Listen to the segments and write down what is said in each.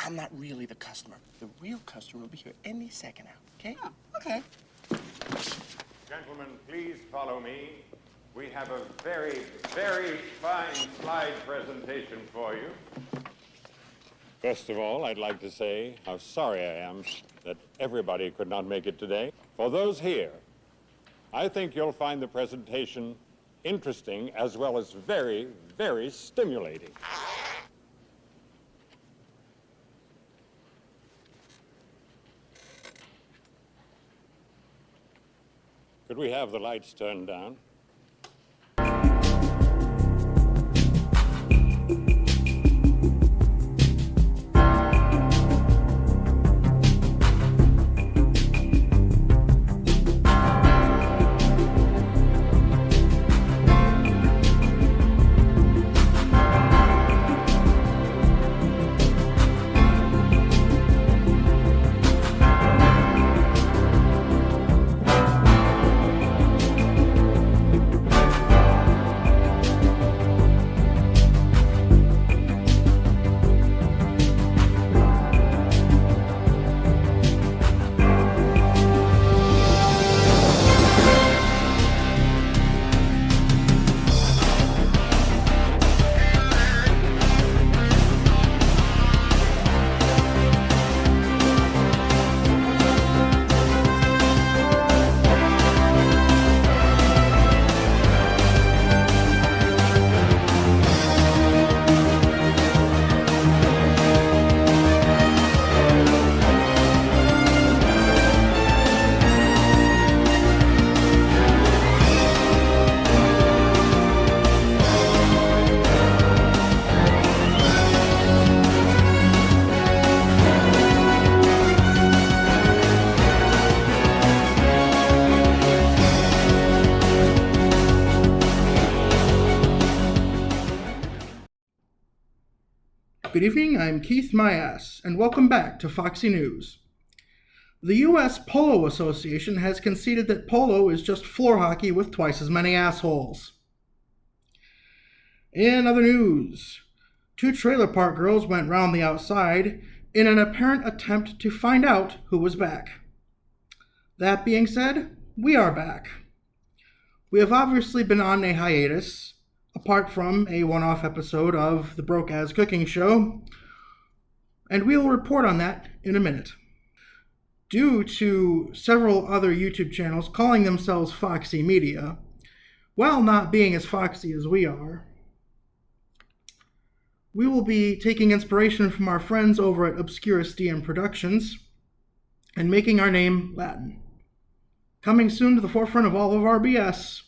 I'm not really the customer. The real customer will be here any second now, okay? Oh, okay. Gentlemen, please follow me. We have a very, very fine slide presentation for you. First of all, I'd like to say how sorry I am that everybody could not make it today. For those here, I think you'll find the presentation interesting as well as very, very stimulating. Could we have the lights turned down? Good evening, I'm Keith Myas, and welcome back to FOXXXY News. The U.S. Polo Association has conceded that polo is just floor hockey with twice as many assholes. In other news, 2 trailer park girls went round the outside in an apparent attempt to find out who was back. That being said, we are back. We have obviously been on a hiatus, apart from a one-off episode of the Broke-As Cooking Show, and we will report on that in a minute. Due to several other YouTube channels calling themselves FOXXXY Media, while not being as foxy as we are, we will be taking inspiration from our friends over at Obscurus DM Productions and making our name Latin. Coming soon to the forefront of all of our BS,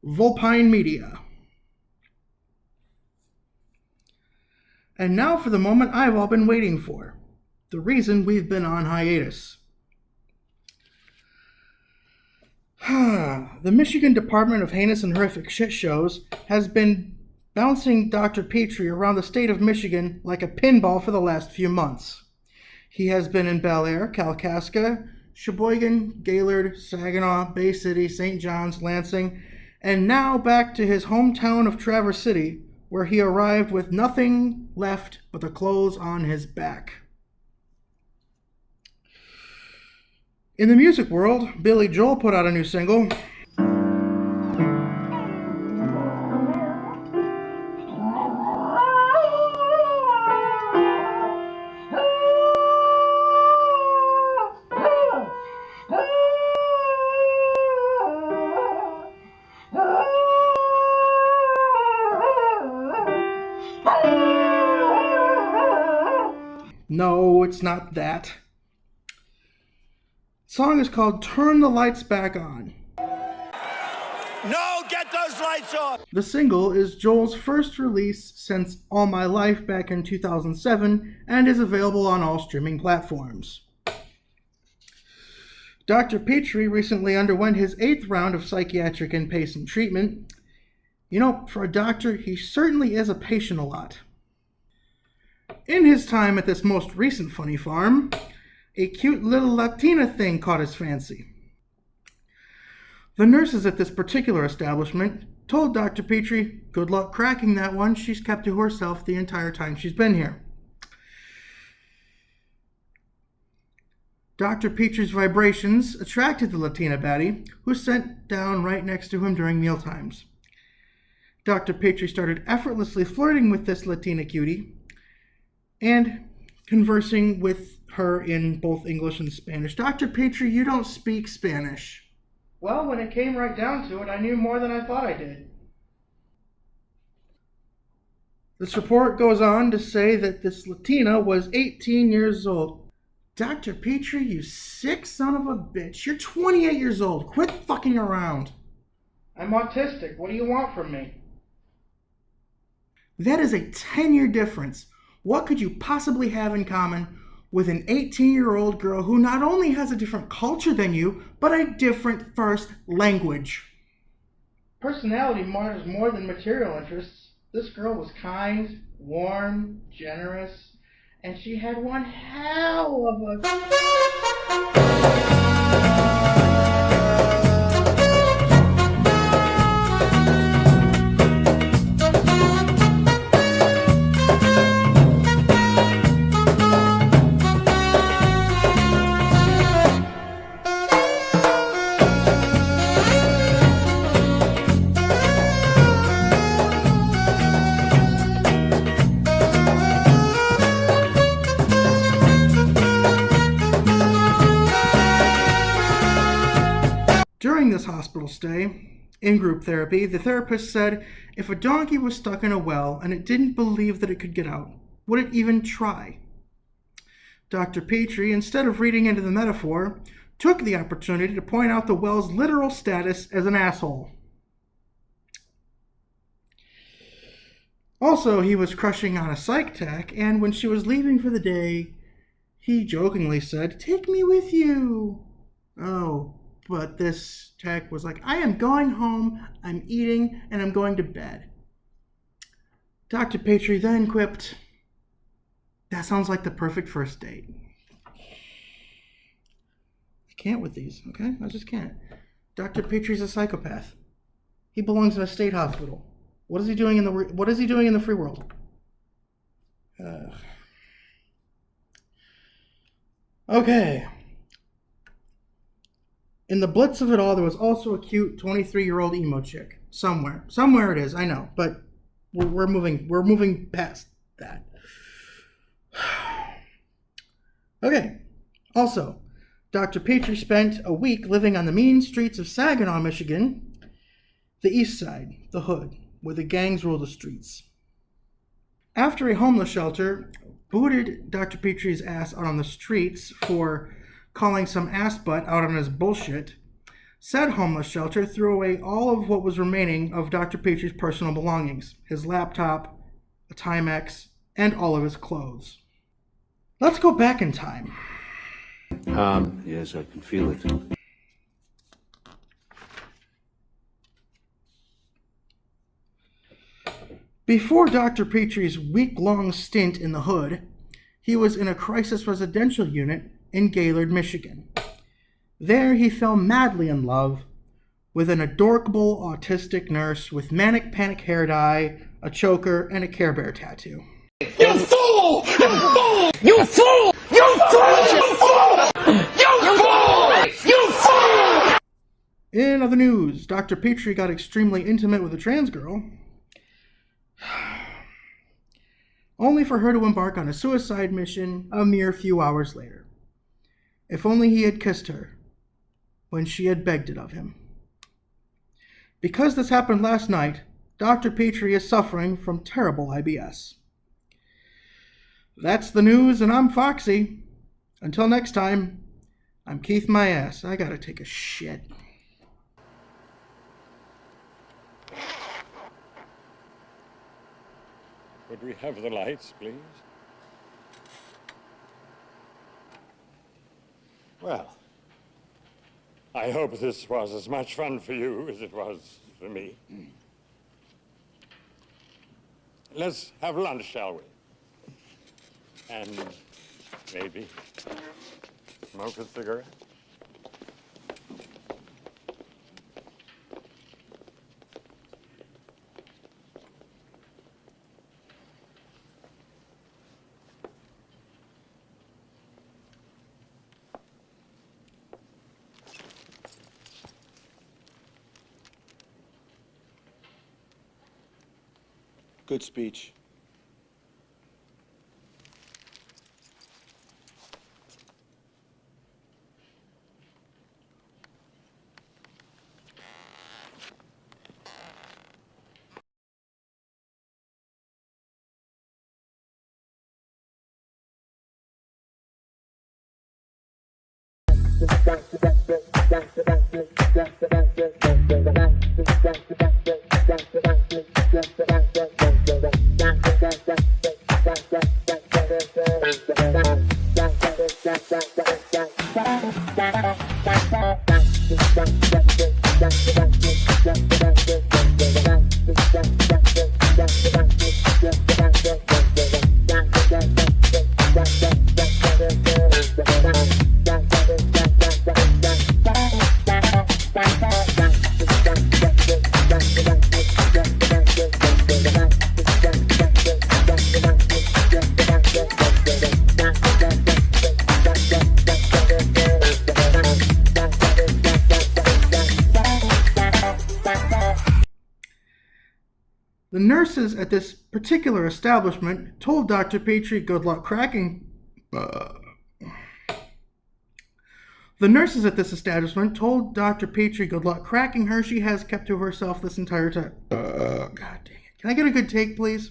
Vulpine Media. And now for the moment I've all been waiting for, the reason we've been on hiatus. The Michigan Department of Heinous and Horrific Shit Shows has been bouncing Dr. Petrie around the state of Michigan like a pinball for the last few months. He has been in Bel Air, Kalkaska, Sheboygan, Gaylord, Saginaw, Bay City, St. John's, Lansing, and now back to his hometown of Traverse City, where he arrived with nothing left but the clothes on his back. In the music world, Billy Joel put out a new single. No, it's not that. The song is called Turn the Lights Back On. No, get those lights off! The single is Joel's first release since All My Life back in 2007 and is available on all streaming platforms. Dr. Petrie recently underwent his 8th round of psychiatric inpatient treatment. You know, for a doctor, he certainly is a patient a lot. In his time at this most recent funny farm, a cute little Latina thing caught his fancy. The nurses at this particular establishment told Dr. Petrie, good luck cracking that one, she's kept to herself the entire time she's been here. Dr. Petrie's vibrations attracted the Latina baddie, who sat down right next to him during mealtimes. Dr. Petrie started effortlessly flirting with this Latina cutie and conversing with her in both English and Spanish. Dr. Petrie, you don't speak Spanish. Well, when it came right down to it, I knew more than I thought I did. This report goes on to say that this Latina was 18 years old. Dr. Petrie, you sick son of a bitch. You're 28 years old. Quit fucking around. I'm autistic. What do you want from me? That is a 10-year difference. What could you possibly have in common with an 18-year-old girl who not only has a different culture than you, but a different first language? Personality matters more than material interests. This girl was kind, warm, generous, and she had one hell of a... During this hospital stay, in group therapy, the therapist said if a donkey was stuck in a well and it didn't believe that it could get out, would it even try? Dr. Petrie, instead of reading into the metaphor, took the opportunity to point out the well's literal status as an asshole. Also, he was crushing on a psych tech, and when she was leaving for the day, he jokingly said, "Take me with you." Oh, but this tech was like, "I am going home, I'm eating, and I'm going to bed." Dr. Petrie then quipped, "That sounds like the perfect first date." I can't with these, okay? I just can't. Dr. Petrie's a psychopath. He belongs in a state hospital. What is he doing in the free world? Okay. In the blitz of it all, there was also a cute 23-year-old emo chick. Somewhere it is, I know, but we're moving past that. Okay. Also, Dr. Petrie spent a week living on the mean streets of Saginaw, Michigan, the east side, the hood, where the gangs rule the streets. After a homeless shelter booted Dr. Petrie's ass out on the streets for calling some ass butt out on his bullshit, said homeless shelter threw away all of what was remaining of Dr. Petrie's personal belongings, his laptop, a Timex, and all of his clothes. Let's go back in time. Yes, I can feel it. Before Dr. Petrie's week-long stint in the hood, he was in a crisis residential unit in Gaylord, Michigan. There he fell madly in love with an adorable autistic nurse with manic panic hair dye, a choker, and a Care Bear tattoo. You fool! You fool! You fool! You fool! You fool! You fool! You fool! In other news, Dr. Petrie got extremely intimate with a trans girl, only for her to embark on a suicide mission a mere few hours later. If only he had kissed her when she had begged it of him. Because this happened last night, Dr. Petrie is suffering from terrible IBS. That's the news, and I'm Foxy. Until next time, I'm Keith my ass. I gotta take a shit. Could we have the lights, please? Well, I hope this was as much fun for you as it was for me. Let's have lunch, shall we? And maybe smoke a cigarette? Good speech. The nurses at this particular establishment told Dr. Petrie good luck cracking. The nurses at this establishment told Dr. Petrie good luck cracking her. She has kept to herself this entire time. God dang it. Can I get a good take, please?